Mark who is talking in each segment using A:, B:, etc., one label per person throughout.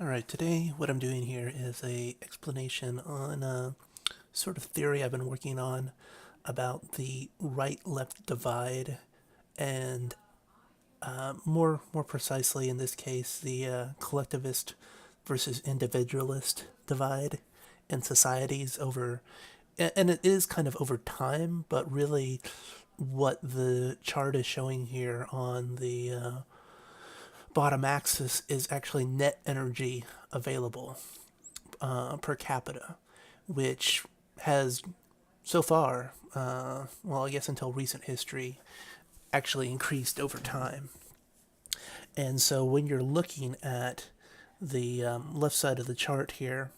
A: Alright, today what I'm doing here is a explanation on a sort of theory I've been working on about the right-left divide and more precisely in this case the collectivist versus individualist divide in societies over and it is kind of over time, but really what the chart is showing here on the bottom axis is actually net energy available per capita, which has so far, well, I guess until recent history, actually increased over time. And so when you're looking at the left side of the chart here,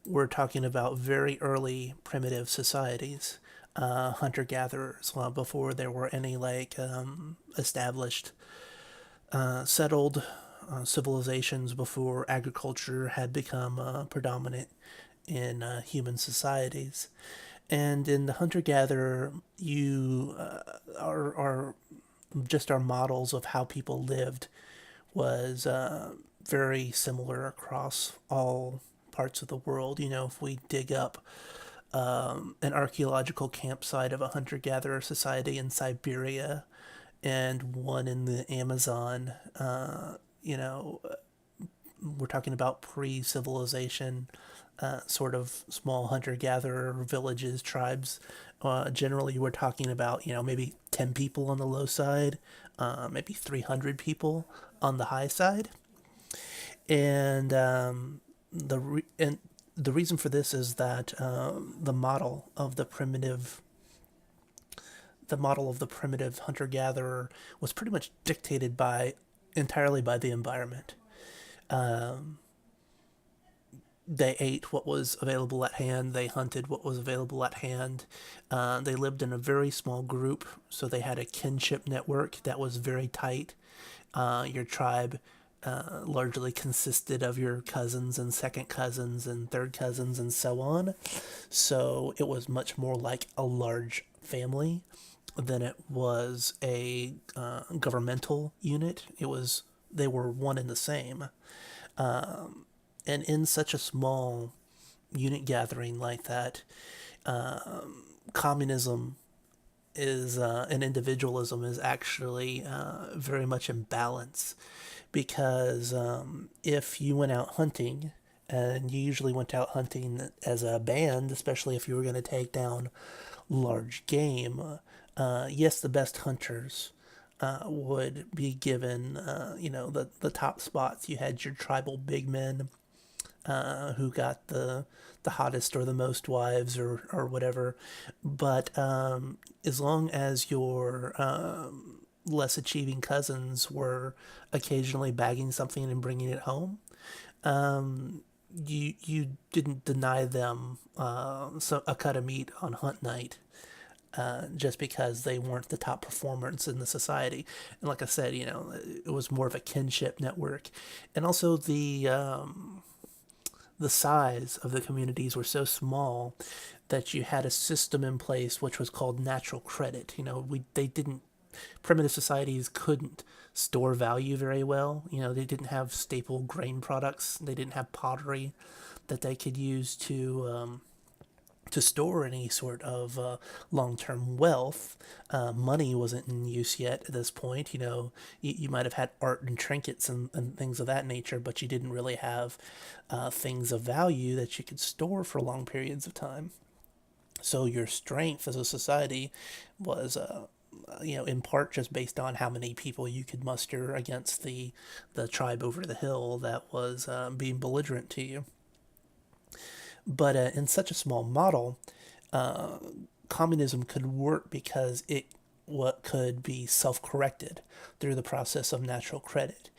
A: we're talking about very early primitive societies, hunter gatherers, before there were any established, settled civilizations, before agriculture had become predominant in human societies. And in the hunter gatherer, you are just our models of how people lived was very similar across all parts of the world. You know, if we dig up an archaeological campsite of a hunter gatherer society in Siberia and one in the Amazon, you know, we're talking about pre civilization, sort of small hunter gatherer villages, tribes. Generally, we're talking about, maybe 10 people on the low side, maybe 300 people on the high side. And and the reason for this is that the model of the primitive hunter gatherer was pretty much dictated by entirely by the environment. Um, they ate what was available at hand. They hunted what was available at hand. They lived in a very small group, so they had a kinship network that was very tight. Your tribe largely consisted of your cousins and second cousins and third cousins and so on. So it was much more like a large family than it was a governmental unit. They were one and the same. And in such a small unit gathering like that, communism is and individualism is actually very much in balance because if you went out hunting, and you usually went out hunting as a band, especially if you were going to take down large game, yes, the best hunters would be given, the top spots. You had your tribal big men who got the hottest or the most wives or whatever. But as long as your less achieving cousins were occasionally bagging something and bringing it home, you didn't deny them a cut of meat on hunt night. Just because they weren't the top performers in the society, and like I said, it was more of a kinship network, and also the size of the communities were so small that you had a system in place which was called natural credit. They didn't primitive societies couldn't store value very well. They didn't have staple grain products. They didn't have pottery that they could use to store any sort of long-term wealth. Money wasn't in use yet at this point. You might have had art and trinkets and things of that nature, but you didn't really have things of value that you could store for long periods of time. So your strength as a society was in part just based on how many people you could muster against the tribe over the hill that was being belligerent to you. But in such a small model, uh, communism could work because it what could be self-corrected through the process of natural credit.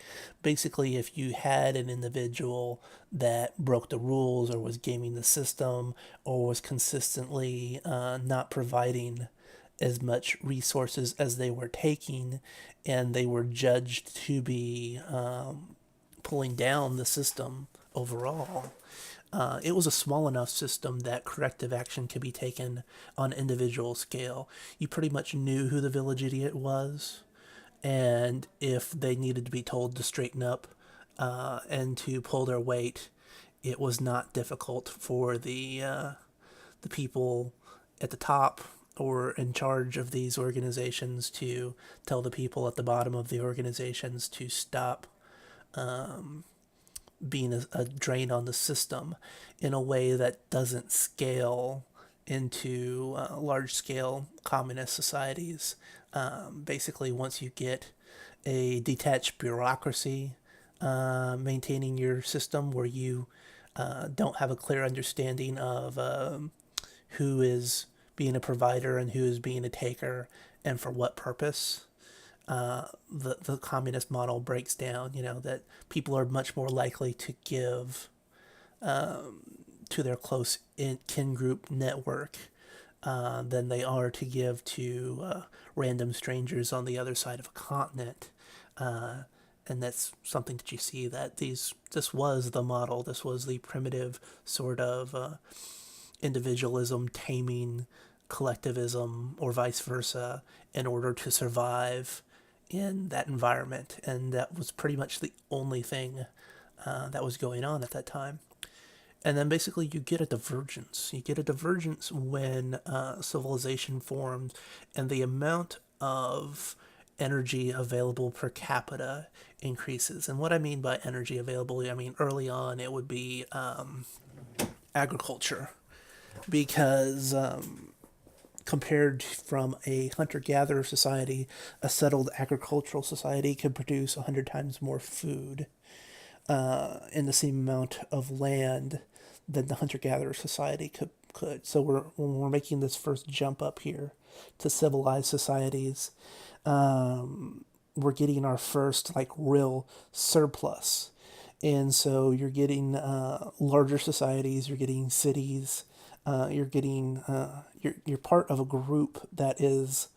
A: Basically, if you had an individual that broke the rules or was gaming the system or was consistently not providing as much resources as they were taking, and they were judged to be pulling down the system overall, it was a small enough system that corrective action could be taken on an individual scale. You pretty much knew who the village idiot was, and if they needed to be told to straighten up, and to pull their weight, it was not difficult for the people at the top or in charge of these organizations to tell the people at the bottom of the organizations to stop being a drain on the system in a way that doesn't scale into large scale communist societies. Basically, once you get a detached bureaucracy maintaining your system where you don't have a clear understanding of who is being a provider and who is being a taker and for what purpose, the communist model breaks down. You know that people are much more likely to give to their close kin group network than they are to give to random strangers on the other side of a continent. And that's something that you see that this was the model. This was the primitive sort of individualism taming collectivism or vice versa in order to survive in that environment. And that was pretty much the only thing that was going on at that time. And then basically you get a divergence. You get a divergence when civilization forms and the amount of energy available per capita increases. And what I mean by energy available, I mean early on it would be agriculture. Because compared from a hunter-gatherer society, a settled agricultural society could produce 100 times more food in the same amount of land than the hunter-gatherer society could. So when we're making this first jump up here to civilized societies, we're getting our first like real surplus. And so you're getting larger societies, you're getting cities, you're part of a group that is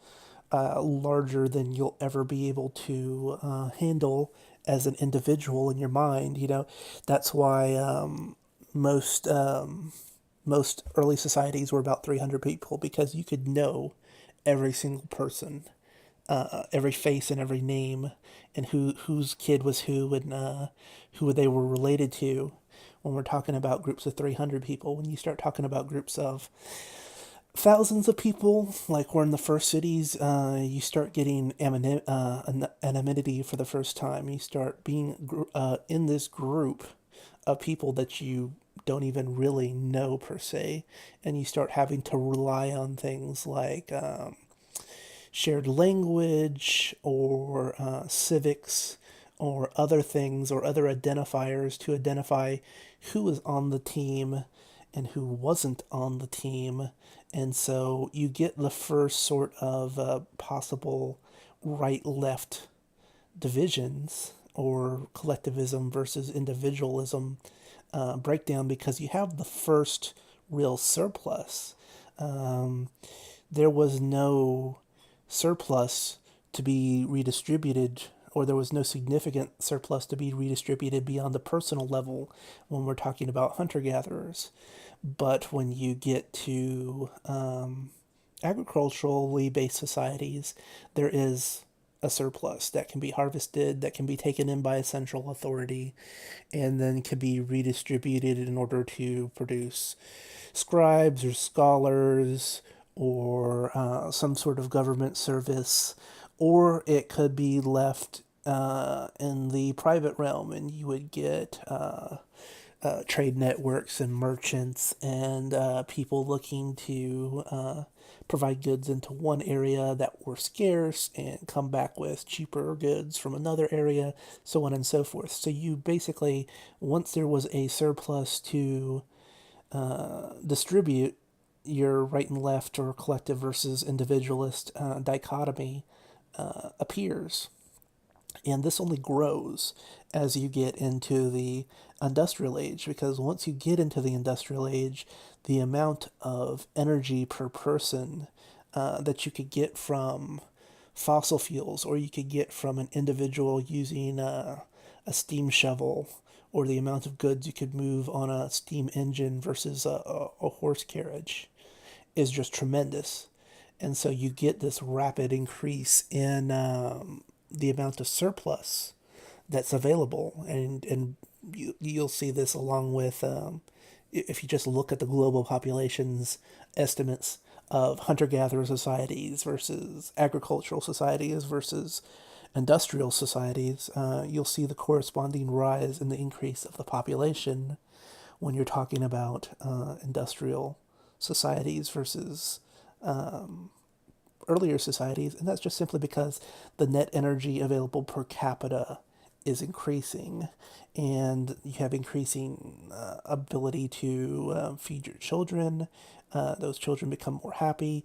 A: larger than you'll ever be able to handle as an individual in your mind. You know, that's why most most early societies were about 300 people because you could know every single person, every face and every name, and whose kid was who and who they were related to. When we're talking about groups of 300 people, when you start talking about groups of thousands of people, like we're in the first cities, you start getting anonymity for the first time. You start being in this group of people that you don't even really know per se, and you start having to rely on things like shared language or civics or other things or other identifiers to identify who was on the team and who wasn't on the team. And so you get the first sort of possible right left divisions or collectivism versus individualism breakdown because you have the first real surplus. There was no surplus to be redistributed, or there was no significant surplus to be redistributed beyond the personal level when we're talking about hunter gatherers. But when you get to agriculturally based societies, there is a surplus that can be harvested, that can be taken in by a central authority, and then can be redistributed in order to produce scribes or scholars or some sort of government service, or it could be left in the private realm, and you would get trade networks and merchants and people looking to provide goods into one area that were scarce and come back with cheaper goods from another area, so on and so forth. So you basically, once there was a surplus to distribute, your right and left or collective versus individualist dichotomy appears. And this only grows as you get into the industrial age, because once you get into the industrial age, the amount of energy per person that you could get from fossil fuels, or you could get from an individual using a steam shovel, or the amount of goods you could move on a steam engine versus a horse carriage, is just tremendous. And so you get this rapid increase in the amount of surplus that's available, and you'll see this along with if you just look at the global populations estimates of hunter-gatherer societies versus agricultural societies versus industrial societies, you'll see the corresponding rise in the increase of the population when you're talking about industrial societies versus earlier societies, and that's just simply because the net energy available per capita is increasing, and you have increasing ability to feed your children. Those children become more happy,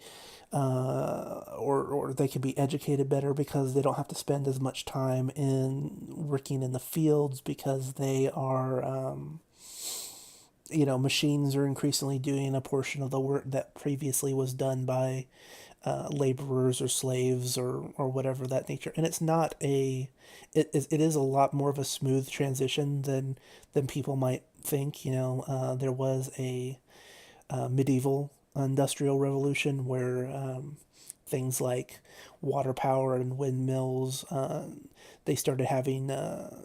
A: or they can be educated better because they don't have to spend as much time in working in the fields because they are machines are increasingly doing a portion of the work that previously was done by laborers or slaves or whatever that nature. And it's not it is a lot more of a smooth transition than people might think. There was a medieval industrial revolution where things like water power and windmills, they started having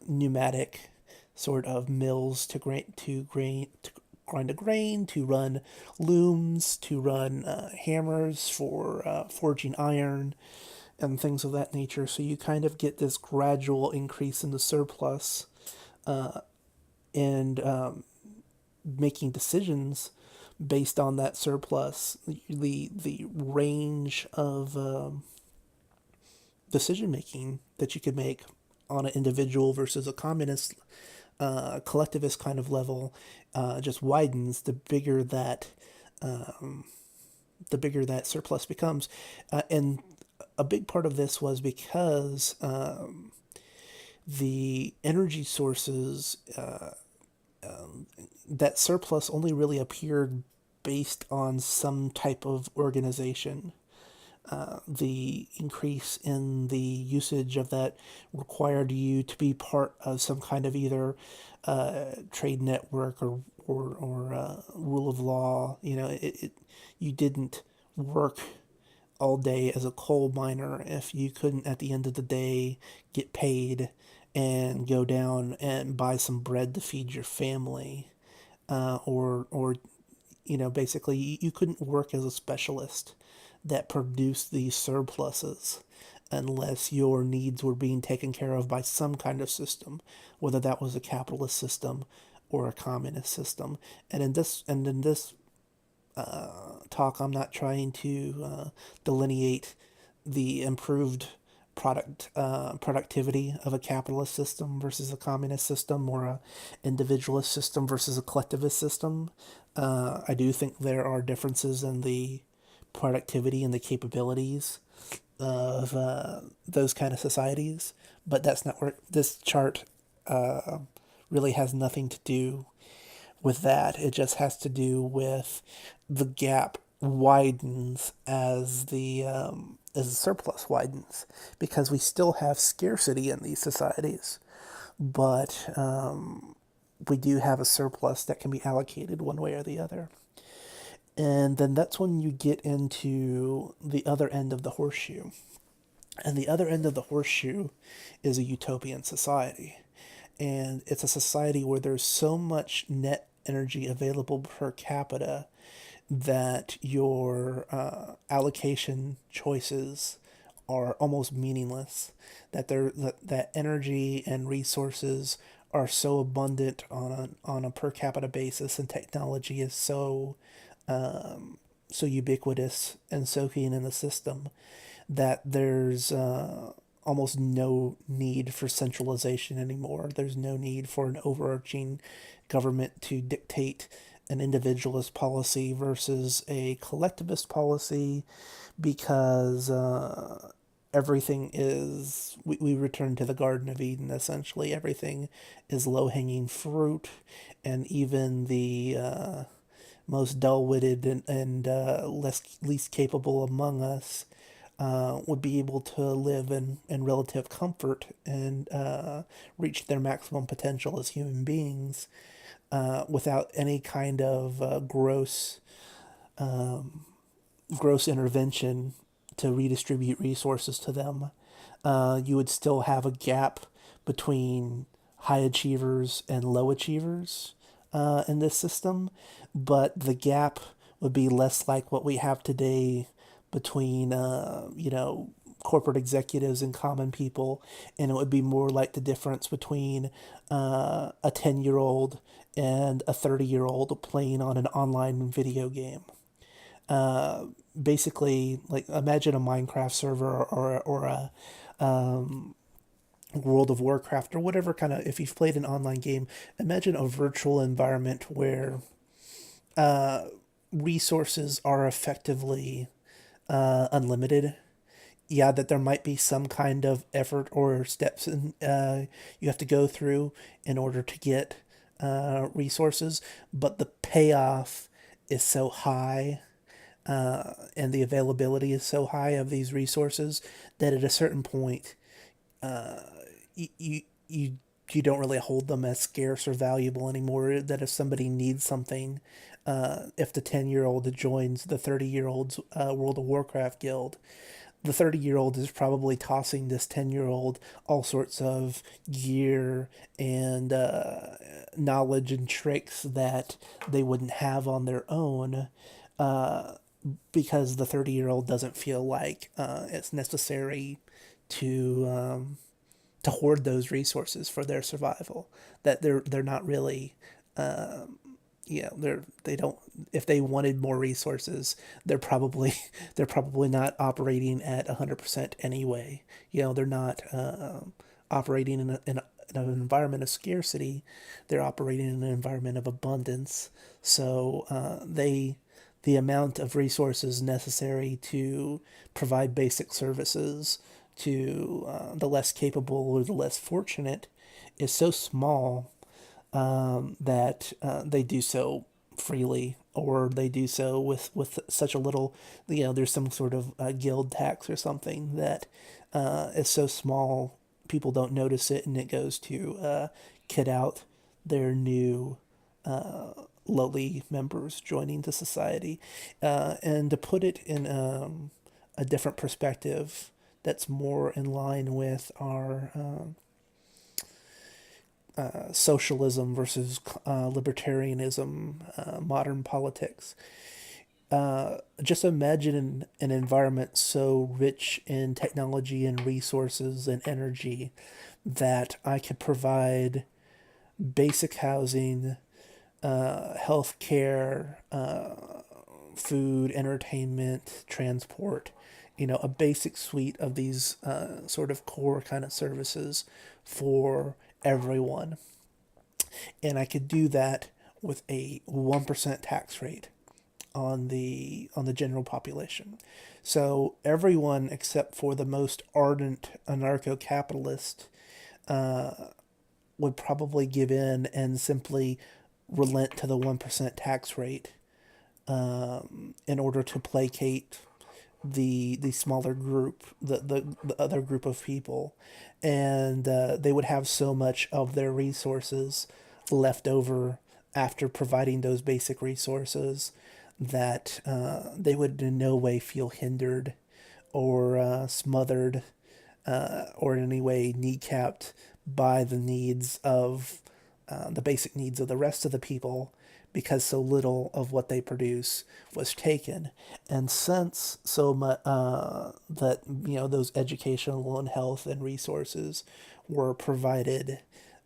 A: pneumatic sort of mills to grind a grain, to run looms, to run hammers for forging iron, and things of that nature. So you kind of get this gradual increase in the surplus and making decisions based on that surplus. The range of decision making that you could make on an individual versus a communist collectivist kind of level just widens the bigger that surplus becomes, and a big part of this was because the energy sources that surplus only really appeared based on some type of organization. The increase in the usage of that required you to be part of some kind of either trade network or rule of law. You didn't work all day as a coal miner if you couldn't at the end of the day get paid and go down and buy some bread to feed your family, or basically you couldn't work as a specialist that produced these surpluses unless your needs were being taken care of by some kind of system, whether that was a capitalist system or a communist system. And in this talk, I'm not trying to delineate the improved productivity of a capitalist system versus a communist system, or a individualist system versus a collectivist system. I do think there are differences in the productivity and the capabilities of those kind of societies, but that's not where this chart really has nothing to do with that. It just has to do with the gap widens as the surplus widens, because we still have scarcity in these societies, but we do have a surplus that can be allocated one way or the other. And then that's when you get into the other end of the horseshoe. And the other end of the horseshoe is a utopian society. And it's a society where there's so much net energy available per capita that your allocation choices are almost meaningless. That energy and resources are so abundant on a per capita basis, and technology is so ubiquitous and so keen in the system that there's almost no need for centralization anymore. There's no need for an overarching government to dictate an individualist policy versus a collectivist policy, because everything is, we return to the Garden of Eden essentially. Everything is low hanging fruit, and even the most dull witted and least capable among us would be able to live in relative comfort and reach their maximum potential as human beings without any kind of gross intervention to redistribute resources to them. You would still have a gap between high achievers and low achievers in this system, but the gap would be less like what we have today between, corporate executives and common people, and it would be more like the difference between a 10-year-old and a 30-year-old playing on an online video game. Uh, Basically, like imagine a Minecraft server or a World of Warcraft or whatever kind of, if you've played an online game, imagine a virtual environment where uh, resources are effectively unlimited. Yeah, that there might be some kind of effort or steps you have to go through in order to get resources, but the payoff is so high and the availability is so high of these resources that at a certain point, you you you don't really hold them as scarce or valuable anymore. That if somebody needs something, if the 10-year-old joins the 30-year-old's World of Warcraft guild, the 30-year-old is probably tossing this 10-year-old all sorts of gear and knowledge and tricks that they wouldn't have on their own, uh, because the 30-year-old doesn't feel like it's necessary to to hoard those resources for their survival. That they're not really, they don't, if they wanted more resources, they're probably they're probably not operating at 100% anyway. They're not operating in an environment of scarcity. They're operating in an environment of abundance. So the amount of resources necessary to provide basic services to the less capable or the less fortunate is so small that they do so freely, or they do so with such a little, there's some sort of guild tax or something that is so small people don't notice it, and it goes to kid out their new lowly members joining the society. And to put it in a different perspective that's more in line with our socialism versus libertarianism, modern politics. Just imagine an environment so rich in technology and resources and energy that I could provide basic housing, health care, food, entertainment, transport, a basic suite of these sort of core kind of services for everyone. And I could do that with a 1% tax rate on the general population. So everyone except for the most ardent anarcho-capitalist would probably give in and simply relent to the 1% tax rate in order to placate the smaller group, the other group of people, and they would have so much of their resources left over after providing those basic resources that they would in no way feel hindered or smothered or in any way kneecapped by the needs of the basic needs of the rest of the people, because so little of what they produce was taken. And since so much that those educational and health and resources were provided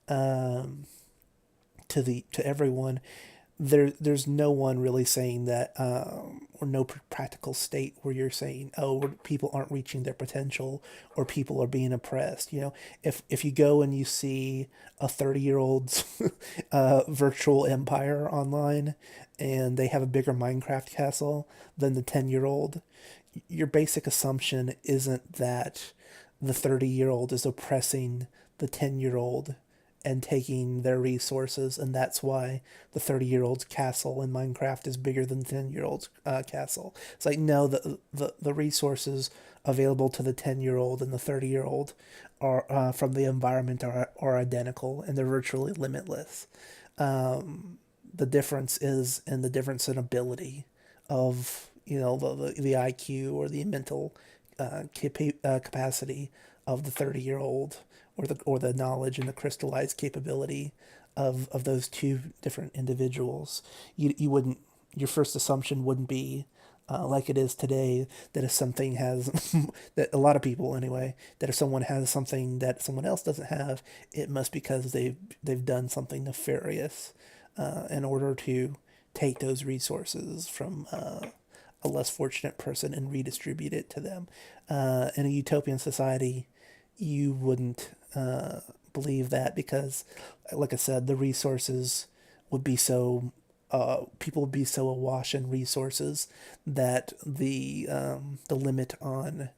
A: to everyone, there's no one really saying that, or no practical state where you're saying, oh, people aren't reaching their potential or people are being oppressed. If you go and you see a 30-year-old's virtual empire online and they have a bigger Minecraft castle than the 10-year-old, your basic assumption isn't that the 30-year-old is oppressing the 10-year-old and taking their resources, and that's why the 30-year-old's castle in Minecraft is bigger than the 10-year-old's castle. It's like, no, the resources available to the 10-year-old and the 30-year-old are from the environment are identical, and they're virtually limitless. The difference is in the difference in ability of the IQ or the mental capacity of the 30-year-old, or the knowledge and the crystallized capability of those two different individuals. You wouldn't, your first assumption wouldn't be, like it is today, that if something has, that a lot of people anyway, that if someone has something that someone else doesn't have, it must because they've done something nefarious in order to take those resources from a less fortunate person and redistribute it to them. In a utopian society, you wouldn't believe that because, like I said, the resources would be so people would be so awash in resources that the limit on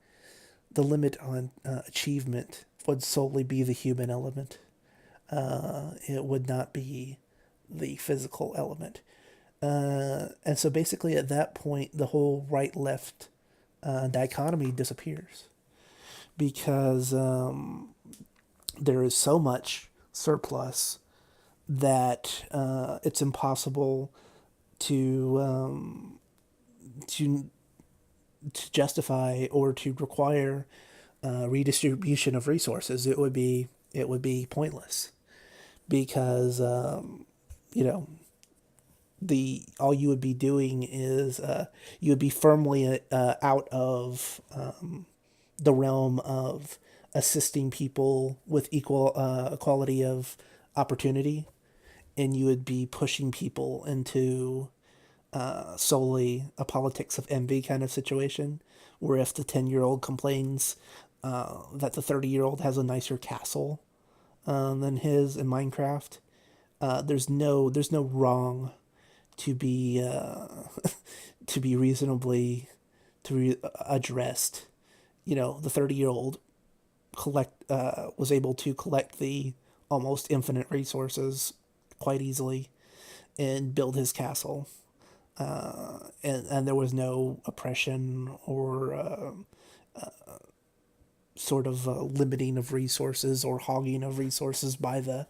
A: achievement would solely be the human element. It would not be the physical element. And so basically, at that point, the whole right left dichotomy disappears because there is so much surplus that it's impossible to to to justify or to require redistribution of resources. It would be pointless because you know the all you would be doing is you would be firmly out of the realm of assisting people with equal equality of opportunity, and you would be pushing people into solely a politics of envy kind of situation, where if the 10-year-old complains that the 30-year-old has a nicer castle than his in Minecraft, there's no wrong to be to be reasonably addressed. The 30-year-old was able to collect the almost infinite resources quite easily and build his castle. And there was no oppression or sort of limiting of resources or hogging of resources by the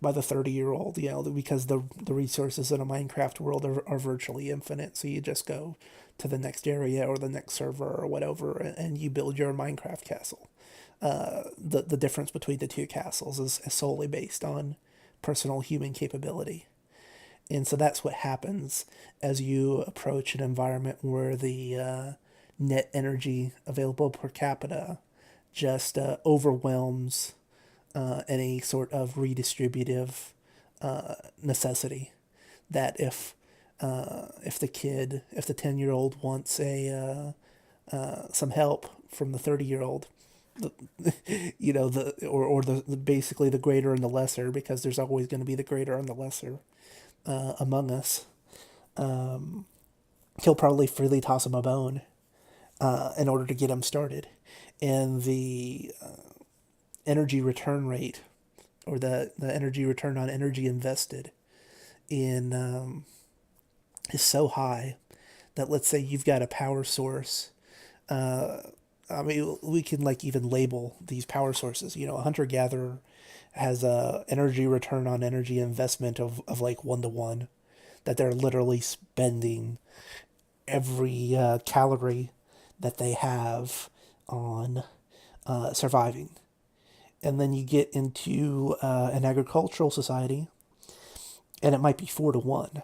A: 30-year-old, because the resources in a Minecraft world are virtually infinite. So you just go to the next area or the next server or whatever, and you build your Minecraft castle. The difference between the two castles is solely based on personal human capability. And so that's what happens as you approach an environment where the net energy available per capita just overwhelms any sort of redistributive necessity. That if the 10-year-old wants some help from the 30-year-old, the, the basically the greater and the lesser, because there's always going to be the greater and the lesser among us. He'll probably freely toss him a bone in order to get him started. And the energy return rate, or the energy return on energy invested in is so high that, let's say you've got a power source. I mean, we can even label these power sources. A hunter gatherer has a energy return on energy investment of like 1 to 1, that they're literally spending every calorie that they have on surviving. And then you get into an agricultural society, and it might be 4 to 1.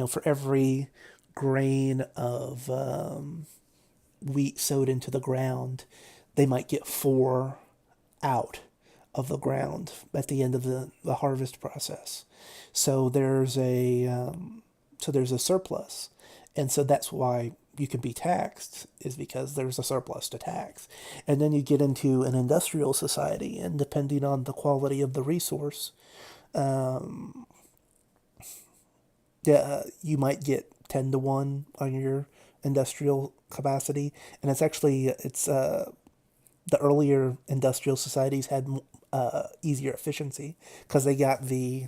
A: For every grain of wheat sowed into the ground, they might get 4 out of the ground at the end of the harvest process. So there's a surplus, and so that's why you can be taxed, is because there's a surplus to tax. And then you get into an industrial society, and depending on the quality of the resource, yeah, you might get 10 to 1 on your industrial capacity, and it's the earlier industrial societies had easier efficiency because they got the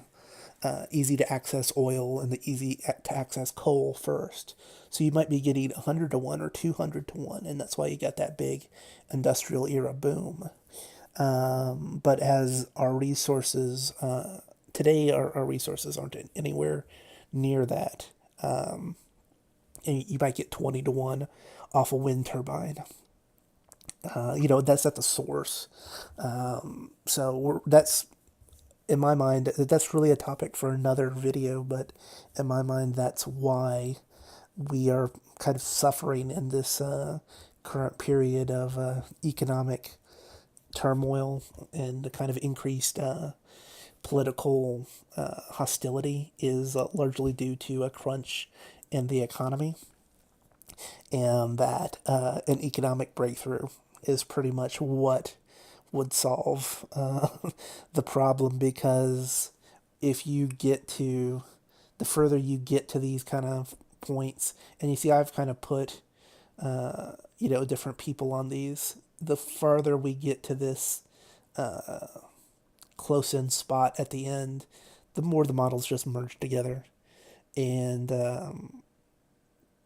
A: easy to access oil and the easy to access coal first. So you might be getting 100 to 1 or 200 to 1, and that's why you got that big industrial era boom. But as our resources today, our resources aren't anywhere near that. And you might get 20 to 1 off a wind turbine. That's at the source. That's in my mind, that's really a topic for another video, but in my mind, that's why we are kind of suffering in this current period of economic turmoil and the kind of increased political hostility is largely due to a crunch in the economy, and that an economic breakthrough is pretty much what would solve the problem, because if you get to the further you get to these kind of points, and you see, I've kind of put different people on these. The farther we get to this close in spot at the end, the more the models just merge together. And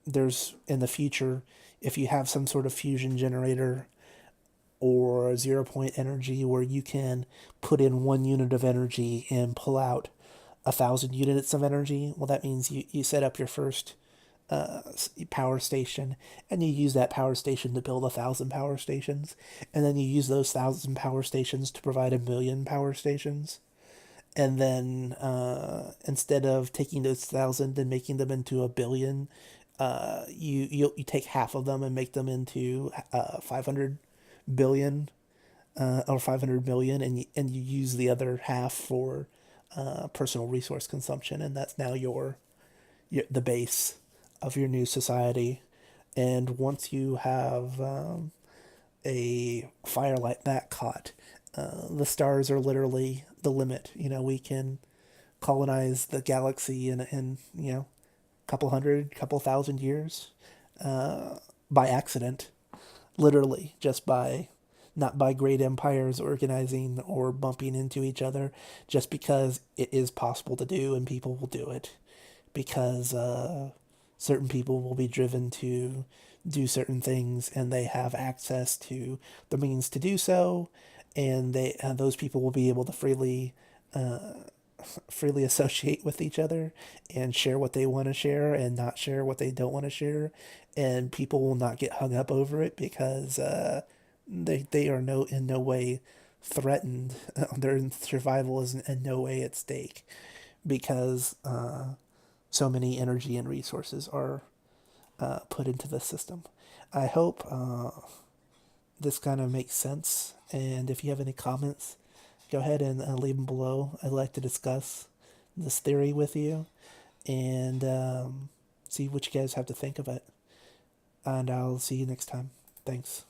A: there's in the future, if you have some sort of fusion generator or a 0 point energy where you can put in 1 unit of energy and pull out 1,000 units of energy, well, that means you set up your first power station, and you use that power station to build 1,000 power stations, and then you use those 1,000 power stations to provide 1,000,000 power stations, and then instead of taking those 1,000 and making them into 1,000,000,000, you take half of them and make them into 500 billion or 500 million, and you use the other half for personal resource consumption, and that's now the base of your new society. And once you have a fire like that caught, the stars are literally the limit. We can colonize the galaxy in couple hundred, couple thousand years by accident, literally just by not by great empires organizing or bumping into each other, just because it is possible to do and people will do it, because certain people will be driven to do certain things and they have access to the means to do so, and those people will be able to freely associate with each other and share what they want to share and not share what they don't want to share, and people will not get hung up over it because they are in no way threatened. Their survival is in no way at stake, because so many energy and resources are put into the system. I hope this kind of makes sense. And if you have any comments, go ahead and leave them below. I'd like to discuss this theory with you and see what you guys have to think of it. And I'll see you next time. Thanks.